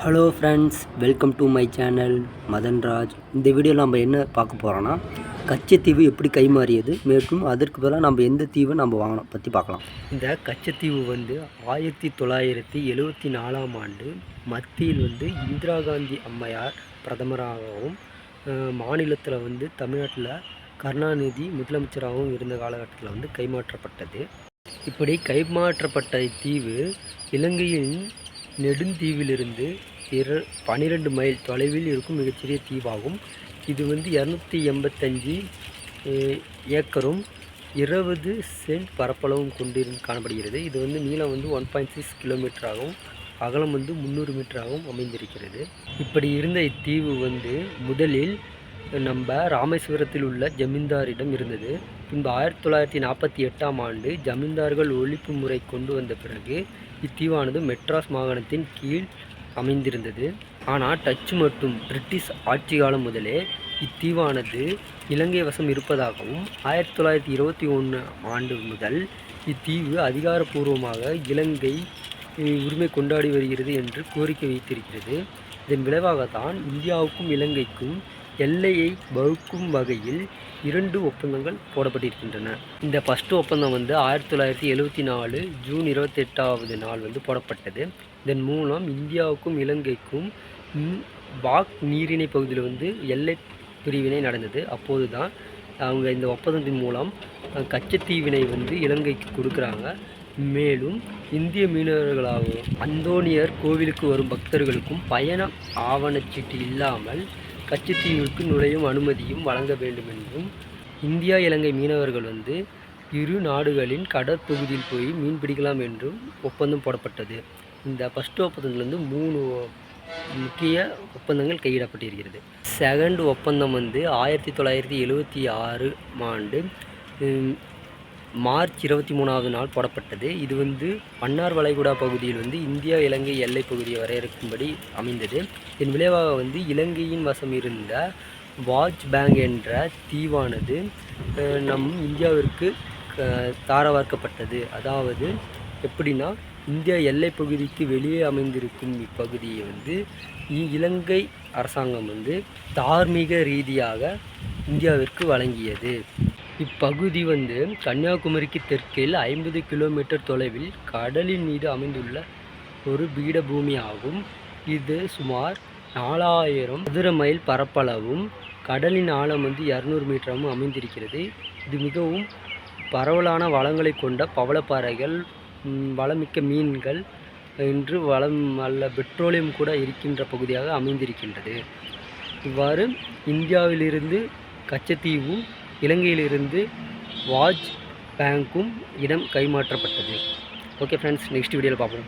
Hello friends, welcome to my channel Madanraj. இந்த வீடியோவில் நம்ம என்ன பார்க்க போகிறோன்னா, கச்சத்தீவு எப்படி கைமாறியது, மேலும் அதற்கு பதிலாக நம்ம எந்த தீவை நம்ம வாங்கணும் பற்றி பார்க்கலாம். இந்த கச்சத்தீவு 1974ஆம் ஆண்டு மத்தியில் இந்திரா காந்தி அம்மையார் பிரதமராகவும் மாநிலத்தில் தமிழ்நாட்டில் கருணாநிதி முதலமைச்சராகவும் இருந்த காலகட்டத்தில் கைமாற்றப்பட்டது. இப்படி கைமாற்றப்பட்ட இத்தீவு இலங்கையின் நெடுந்தீவிலிருந்து 12 மைல் தொலைவில் இருக்கும் மிகச்சிறிய தீவாகும். இது 285 ஏக்கரும் 20 சென்ட் பரப்பளவும் காணப்படுகிறது. இது நீளம் 1.6 கிலோமீட்டராகவும் அகலம் 300 மீட்டராகவும் அமைந்திருக்கிறது. இப்படி இருந்த இத்தீவு முதலில் நம்ம ராமேஸ்வரத்தில் உள்ள ஜமீன்தாரிடம் இருந்தது. பின்பு 1948ஆம் ஆண்டு ஜமீன்தார்கள் ஒழிப்பு முறை கொண்டு வந்த பிறகு இத்தீவானது மெட்ராஸ் மாகாணத்தின் கீழ் அமைந்திருந்தது. ஆனால் டச்சு மற்றும் பிரிட்டிஷ் ஆட்சி காலம் முதலே இத்தீவானது இலங்கை வசம் இருப்பதாகவும் 1921 ஆண்டு முதல் இத்தீவு அதிகாரப்பூர்வமாக இலங்கை உரிமை கொண்டாடி வருகிறது என்று கோரிக்கை வைத்திருக்கிறது. இதன் விளைவாகத்தான் இந்தியாவுக்கும் இலங்கைக்கும் எல்லையை வகுக்கும் வகையில் 2 ஒப்பந்தங்கள் போடப்பட்டிருக்கின்றன. இந்த ஃபஸ்ட்டு ஒப்பந்தம் 1974 ஜூன் 28ஆவது நாள் போடப்பட்டது. இதன் மூலம் இந்தியாவுக்கும் இலங்கைக்கும் வாக் நீரிணை பகுதியில் எல்லை பிரிவினை நடந்தது. அப்போது தான் அவங்க இந்த ஒப்பந்தத்தின் மூலம் கச்சத்தீவினை இலங்கைக்கு கொடுக்குறாங்க. மேலும் இந்திய மீனவர்களாகவும் அந்தோனியர் கோவிலுக்கு வரும் பக்தர்களுக்கும் பயண ஆவணச்சீட்டு இல்லாமல் கச்சத்தீவுக்கு நுழையும் அனுமதியும் வழங்க வேண்டும் என்றும் இந்தியா இலங்கை மீனவர்கள் இரு நாடுகளின் கடற்பகுதியில் போய் மீன் பிடிக்கலாம் என்றும் ஒப்பந்தம் போடப்பட்டது. இந்த ஃபஸ்ட்டு ஒப்பந்தத்திலிருந்து 3 முக்கிய ஒப்பந்தங்கள் கையிடப்பட்டிருக்கிறது. செகண்ட் ஒப்பந்தம் 1976 ஆண்டு மார்ச் 23ஆவது நாள் போடப்பட்டது. இது மன்னார் வளைகுடா பகுதியில் இந்தியா இலங்கை எல்லை பகுதியை வரையறுக்கும்படி அமைந்தது. இதன் விளைவாக இலங்கையின் வசம் இருந்த வாட்ச் பேங்க் என்ற தீவானது நம் இந்தியாவிற்கு தாரவார்க்கப்பட்டது. அதாவது எப்படின்னா, இந்தியா எல்லை பகுதிக்கு வெளியே அமைந்திருக்கும் இப்பகுதியை இலங்கை அரசாங்கம் தார்மீக ரீதியாக இந்தியாவிற்கு வழங்கியது. இப்பகுதி கன்னியாகுமரிக்கு தெற்கில் 50 கிலோமீட்டர் தொலைவில் கடலின் மீது அமைந்துள்ள ஒரு பீடபூமி ஆகும். இது சுமார் 4000 சதுர மைல் பரப்பளவும் கடலின் ஆழம் 200 மீட்டராகவும் அமைந்திருக்கிறது. இது மிகவும் பரவலான வளங்களை கொண்ட பவளப்பாறைகள், வளமிக்க மீன்கள் என்று வளம் அல்ல பெட்ரோலியம் கூட இருக்கின்ற பகுதியாக அமைந்திருக்கின்றது. இவ்வாறு இந்தியாவிலிருந்து கச்சத்தீவும் இலங்கையிலிருந்து வாட்ச் பேங்க்கும் இடம் கைமாற்றப்பட்டது. ஓகே ஃப்ரெண்ட்ஸ், நெக்ஸ்ட் வீடியோவில் பார்ப்போம்.